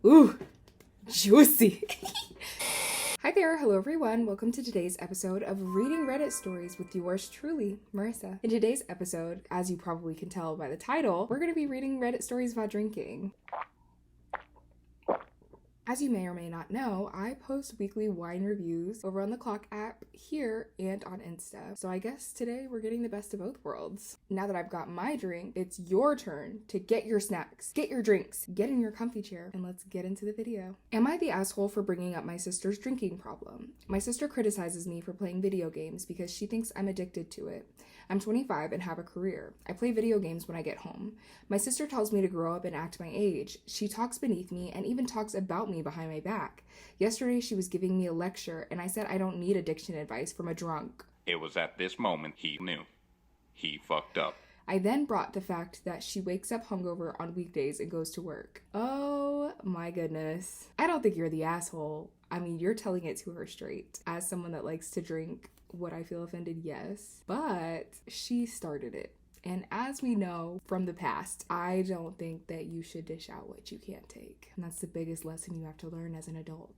Ooh, juicy. Hi there, hello everyone. Welcome to today's episode of Reading Reddit Stories with yours truly, Marissa. In today's episode, as you probably can tell by the title, we're going to be reading Reddit stories about drinking. As you may or may not know, I post weekly wine reviews over on the Clock app here and on Insta. So I guess today we're getting the best of both worlds. Now that I've got my drink, it's your turn to get your snacks, get your drinks, get in your comfy chair, and let's get into the video. Am I the asshole for bringing up my sister's drinking problem? My sister criticizes me for playing video games because she thinks I'm addicted to it. I'm 25 and have a career. I play video games when I get home. My sister tells me to grow up and act my age. She talks beneath me and even talks about me behind my back. Yesterday, she was giving me a lecture, and I said I don't need addiction advice from a drunk. It was at this moment he knew. He fucked up. I then brought the fact that she wakes up hungover on weekdays and goes to work. Oh my goodness. I don't think you're the asshole. I mean, you're telling it to her straight. As someone that likes to drink, would I feel offended? Yes. But she started it. And as we know from the past, I don't think that you should dish out what you can't take. And that's the biggest lesson you have to learn as an adult.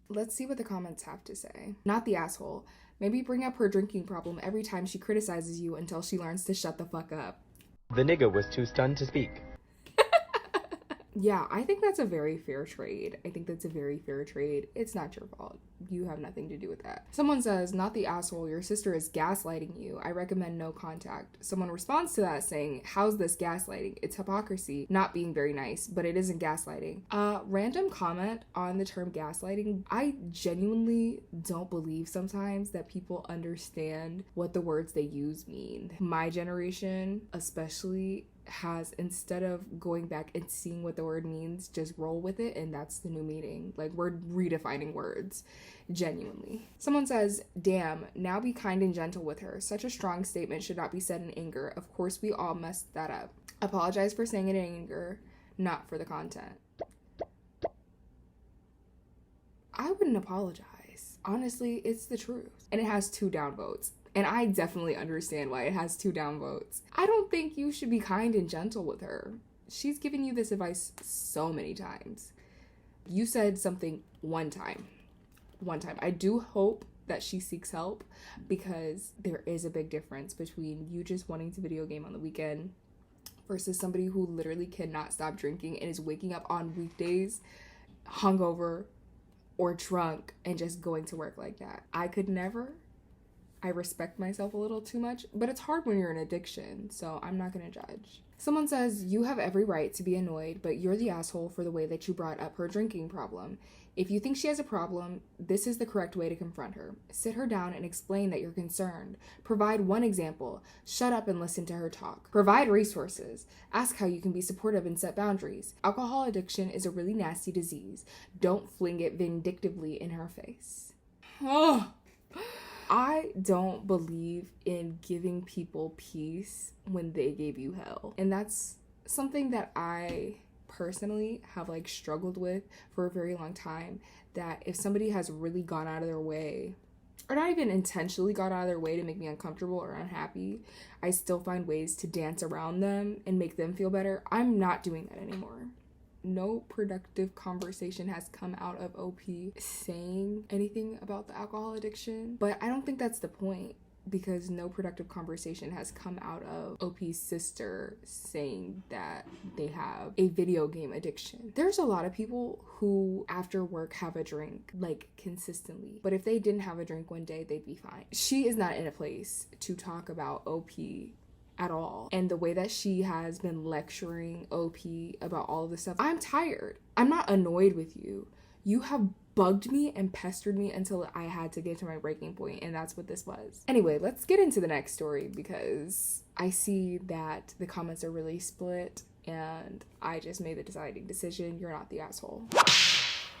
Let's see what the comments have to say. Not the asshole. Maybe bring up her drinking problem every time she criticizes you until she learns to shut the fuck up. The nigga was too stunned to speak. Yeah, I think that's a very fair trade. It's not your fault. You have nothing to do with that. Someone says, not the asshole, your sister is gaslighting you. I recommend no contact. Someone responds to that saying, how's this gaslighting? It's hypocrisy, not being very nice, but it isn't gaslighting. Random comment on the term gaslighting. I genuinely don't believe sometimes that people understand what the words they use mean. My generation, especially, has, instead of going back and seeing what the word means, just roll with it, and that's the new meaning. Like, we're redefining words, genuinely. Someone says, damn, now be kind and gentle with her. Such a strong statement should not be said in anger. Of course we all messed that up. Apologize for saying it in anger, not for the content. I wouldn't apologize. Honestly, it's the truth. And it has 2 downvotes. And I definitely understand why it has 2 downvotes. I don't think you should be kind and gentle with her. She's given you this advice so many times. You said something one time. I do hope that she seeks help, because there is a big difference between you just wanting to video game on the weekend versus somebody who literally cannot stop drinking and is waking up on weekdays hungover or drunk and just going to work like that. I could never. I respect myself a little too much, but it's hard when you're in addiction, so I'm not gonna judge. Someone says, you have every right to be annoyed, but you're the asshole for the way that you brought up her drinking problem. If you think she has a problem, this is the correct way to confront her. Sit her down and explain that you're concerned. Provide one example. Shut up and listen to her talk. Provide resources. Ask how you can be supportive and set boundaries. Alcohol addiction is a really nasty disease. Don't fling it vindictively in her face. Oh. I don't believe in giving people peace when they gave you hell. And that's something that I personally have struggled with for a very long time, that if somebody has really gone out of their way, or not even intentionally got out of their way to make me uncomfortable or unhappy, I still find ways to dance around them and make them feel better. I'm not doing that anymore. No productive conversation has come out of OP saying anything about the alcohol addiction, but I don't think that's the point, because no productive conversation has come out of OP's sister saying that they have a video game addiction. There's a lot of people who after work have a drink consistently, but if they didn't have a drink one day, they'd be fine. She is not in a place to talk about OP at all. And the way that she has been lecturing OP about all of this stuff, I'm tired. I'm not annoyed with you. You have bugged me and pestered me until I had to get to my breaking point, and that's what this was. Anyway, let's get into the next story, because I see that the comments are really split, and I just made the deciding decision. You're not the asshole.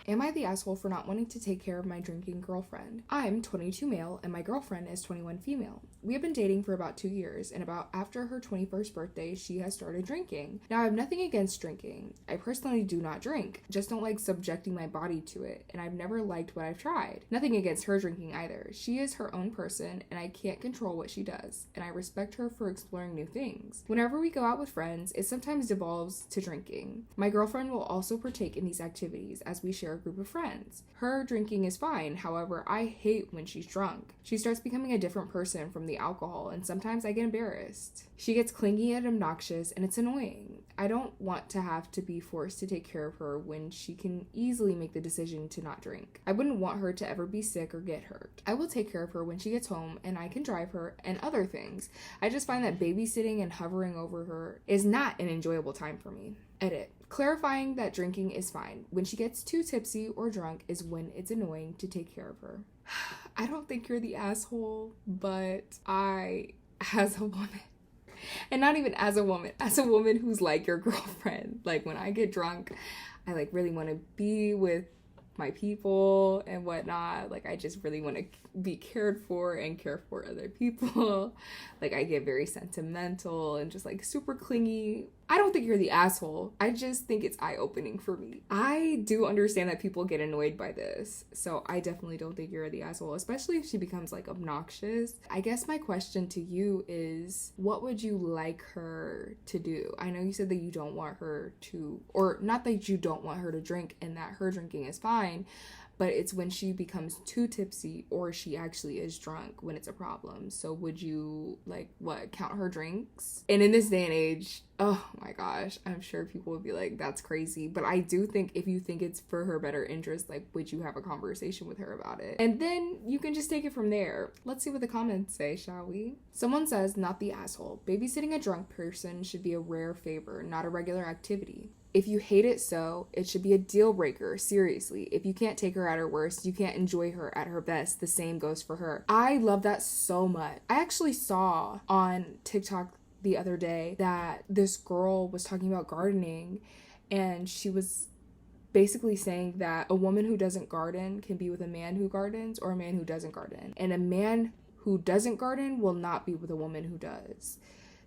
Am I the asshole for not wanting to take care of my drinking girlfriend? I'm 22 male and my girlfriend is 21 female. We have been dating for about 2 years, and about after her 21st birthday, she has started drinking. Now, I have nothing against drinking. I personally do not drink, just don't like subjecting my body to it, and I've never liked what I've tried. Nothing against her drinking either. She is her own person, and I can't control what she does, and I respect her for exploring new things. Whenever we go out with friends, it sometimes devolves to drinking. My girlfriend will also partake in these activities as we share a group of friends. Her drinking is fine, however, I hate when she's drunk. She starts becoming a different person from the alcohol, and sometimes I get embarrassed. She gets clingy and obnoxious, and it's annoying. I don't want to have to be forced to take care of her when she can easily make the decision to not drink. I wouldn't want her to ever be sick or get hurt. I will take care of her when she gets home, and I can drive her and other things. I just find that babysitting and hovering over her is not an enjoyable time for me. Edit. Clarifying that drinking is fine. When she gets too tipsy or drunk is when it's annoying to take care of her. I don't think you're the asshole, but as a woman, and not even as a woman who's like your girlfriend, like when I get drunk, I like really want to be with my people and whatnot. Like I just really want to be cared for and care for other people. Like I get very sentimental and just like super clingy. I don't think you're the asshole. I just think it's eye-opening for me. I do understand that people get annoyed by this, so I definitely don't think you're the asshole, especially if she becomes like obnoxious. I guess my question to you is, what would you like her to do? I know you said that you don't want her to, or not that you don't want her to drink and that her drinking is fine, but it's when she becomes too tipsy or she actually is drunk when it's a problem. So would you, like, what, count her drinks? And in this day and age, oh my gosh, I'm sure people would be like, that's crazy. But I do think if you think it's for her better interest, like, would you have a conversation with her about it? And then you can just take it from there. Let's see what the comments say, shall we? Someone says, not the asshole. Babysitting a drunk person should be a rare favor, not a regular activity. If you hate it so, it should be a deal breaker, seriously. If you can't take her at her worst, you can't enjoy her at her best. The same goes for her. I love that so much. I actually saw on TikTok the other day that this girl was talking about gardening, and she was basically saying that a woman who doesn't garden can be with a man who gardens, or a man who doesn't garden. And a man who doesn't garden will not be with a woman who does.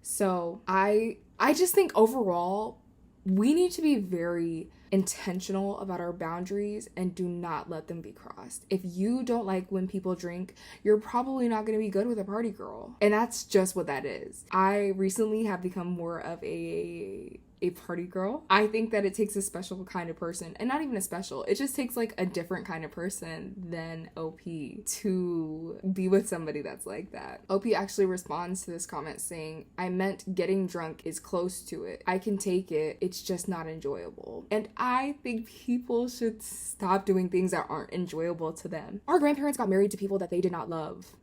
So I just think overall, we need to be very intentional about our boundaries and do not let them be crossed. If you don't like when people drink, you're probably not going to be good with a party girl. And that's just what that is. I recently have become more of a party girl. I think that it takes a special kind of person, and not even a special, it just takes like a different kind of person than OP to be with somebody that's like that. OP actually responds to this comment saying, I meant getting drunk is close to it. I can take it, it's just not enjoyable. And I think people should stop doing things that aren't enjoyable to them. Our grandparents got married to people that they did not love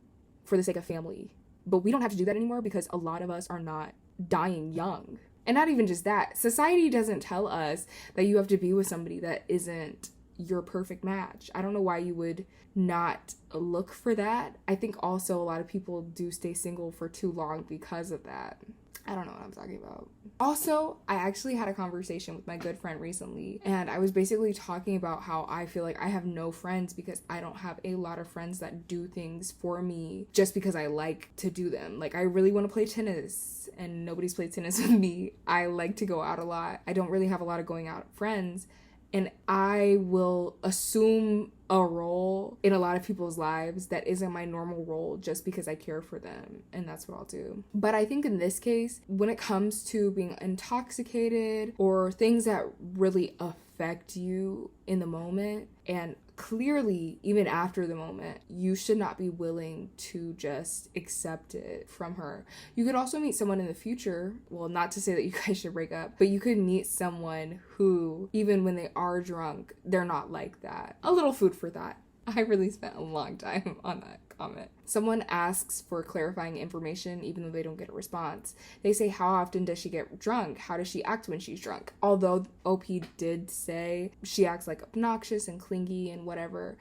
for the sake of family, but we don't have to do that anymore because a lot of us are not dying young. And not even just that, society doesn't tell us that you have to be with somebody that isn't your perfect match. I don't know why you would not look for that. I think also a lot of people do stay single for too long because of that. I don't know what I'm talking about. Also, I actually had a conversation with my good friend recently, and I was basically talking about how I feel like I have no friends because I don't have a lot of friends that do things for me just because I like to do them. Like, I really want to play tennis, and nobody's played tennis with me. I like to go out a lot. I don't really have a lot of going out friends, and I will assume a role in a lot of people's lives that isn't my normal role just because I care for them, and that's what I'll do. But I think in this case, when it comes to being intoxicated or things that really affect you in the moment, and clearly even after the moment, you should not be willing to just accept it from her. You could also meet someone in the future, well, not to say that you guys should break up, but you could meet someone who, even when they are drunk, they're not like that. A little food for thought. I really spent a long time on that comment. Someone asks for clarifying information even though they don't get a response. They say, how often does she get drunk? How does she act when she's drunk? Although OP did say she acts like obnoxious and clingy and whatever,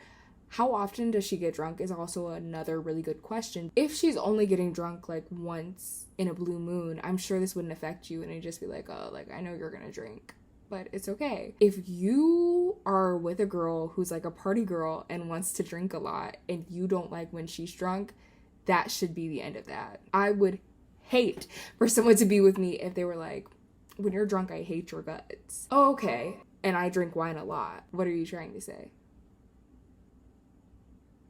how often does she get drunk is also another really good question. If she's only getting drunk like once in a blue moon, I'm sure this wouldn't affect you, and you'd just be like, oh, like, I know you're gonna drink. but it's okay. If you are with a girl who's like a party girl and wants to drink a lot and you don't like when she's drunk, that should be the end of that. I would hate for someone to be with me if they were like, when you're drunk, I hate your guts. Oh, okay. And I drink wine a lot. What are you trying to say?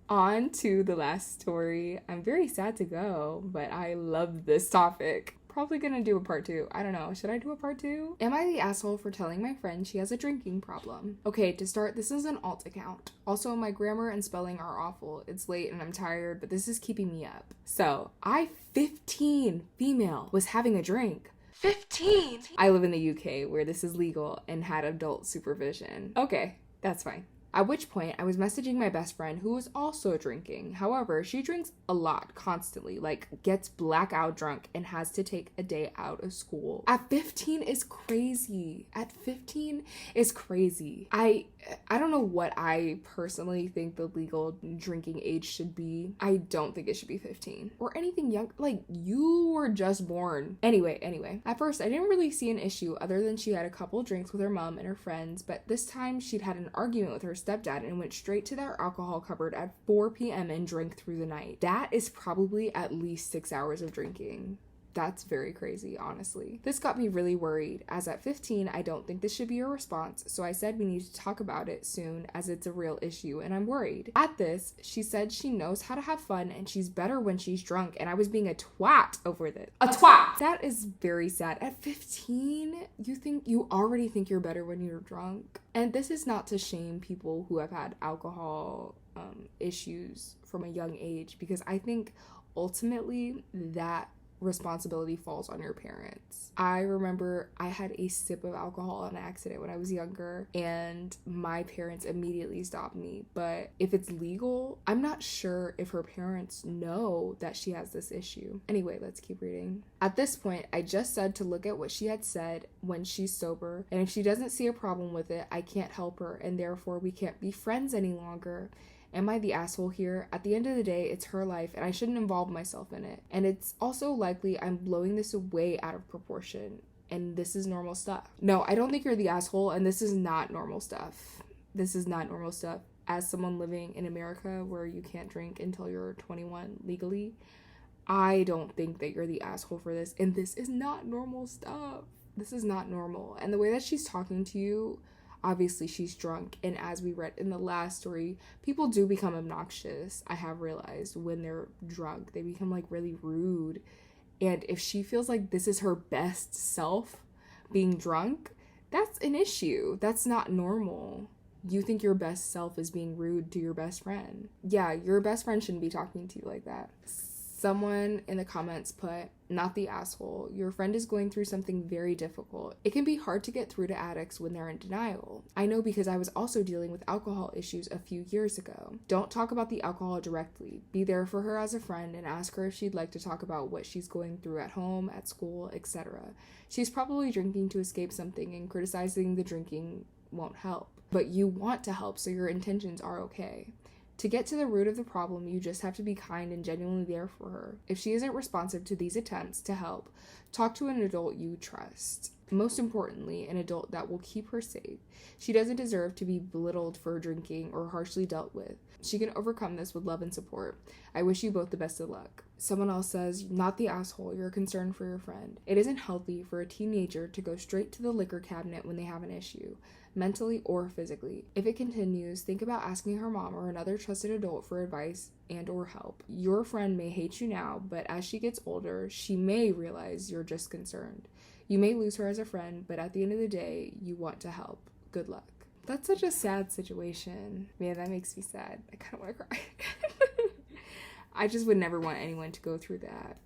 On to the last story. I'm very sad to go, but I love this topic. Probably gonna do a part 2. I don't know. Should I do a part 2? Am I the asshole for telling my friend she has a drinking problem? Okay, to start, this is an alt account. Also, my grammar and spelling are awful. It's late and I'm tired, but this is keeping me up. So, 15 female was having a drink. 15! I live in the UK where this is legal and had adult supervision. Okay, that's fine. At which point, I was messaging my best friend who was also drinking. However, she drinks a lot constantly, like gets blackout drunk and has to take a day out of school. At 15 is crazy. At 15 is crazy. I don't know what I personally think the legal drinking age should be. I don't think it should be 15 or anything young. Like, you were just born. Anyway, at first I didn't really see an issue other than she had a couple drinks with her mom and her friends, but this time she'd had an argument with her stepdad and went straight to their alcohol cupboard at 4 p.m. and drank through the night. That is probably at least 6 hours of drinking. That's very crazy, honestly. This got me really worried, as at 15, I don't think this should be a response, so I said we need to talk about it soon, as it's a real issue, and I'm worried. At this, she said she knows how to have fun, and she's better when she's drunk, and I was being a twat over this. A twat! That is very sad. At 15, you already think you're better when you're drunk. And this is not to shame people who have had alcohol issues from a young age, because I think ultimately that responsibility falls on your parents. I remember I had a sip of alcohol on accident when I was younger and my parents immediately stopped me. But if it's legal, I'm not sure if her parents know that she has this issue. Anyway, let's keep reading. At this point, I just said to look at what she had said when she's sober, and if she doesn't see a problem with it, I can't help her, and therefore we can't be friends any longer. Am I the asshole here? At the end of the day, it's her life and I shouldn't involve myself in it. And it's also likely I'm blowing this way out of proportion and this is normal stuff. No, I don't think you're the asshole and this is not normal stuff. This is not normal stuff. As someone living in America where you can't drink until you're 21 legally, I don't think that you're the asshole for this. And this is not normal stuff. This is not normal. And the way that she's talking to you, obviously she's drunk, and as we read in the last story, people do become obnoxious. I have realized when they're drunk, they become like really rude. And if she feels like this is her best self being drunk, that's an issue. That's not normal. You think your best self is being rude to your best friend. Yeah, your best friend shouldn't be talking to you like that. Someone in the comments put, not the asshole. Your friend is going through something very difficult. It can be hard to get through to addicts when they're in denial. I know because I was also dealing with alcohol issues a few years ago. Don't talk about the alcohol directly. Be there for her as a friend and ask her if she'd like to talk about what she's going through at home, at school, etc. She's probably drinking to escape something, and criticizing the drinking won't help. But you want to help, so your intentions are okay. To get to the root of the problem, you just have to be kind and genuinely there for her. If she isn't responsive to these attempts to help, talk to an adult you trust. Most importantly, an adult that will keep her safe. She doesn't deserve to be belittled for drinking or harshly dealt with. She can overcome this with love and support. I wish you both the best of luck. Someone else says, not the asshole, you're concerned for your friend. It isn't healthy for a teenager to go straight to the liquor cabinet when they have an issue, mentally or physically. If it continues, think about asking her mom or another trusted adult for advice and or help. Your friend may hate you now, but as she gets older, she may realize you're just concerned. You may lose her as a friend, but at the end of the day, you want to help. Good luck. That's such a sad situation. Man, that makes me sad. I kind of want to cry. I just would never want anyone to go through that,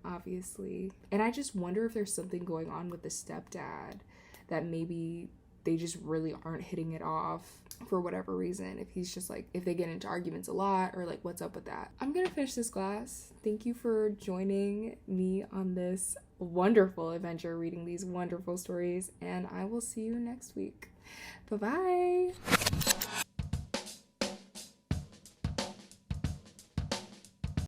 obviously. And I just wonder if there's something going on with the stepdad that maybe they just really aren't hitting it off for whatever reason. If he's just like, if they get into arguments a lot, or like, what's up with that? I'm gonna finish this class. Thank you for joining me on this wonderful adventure, reading these wonderful stories, and I will see you next week. Bye-bye.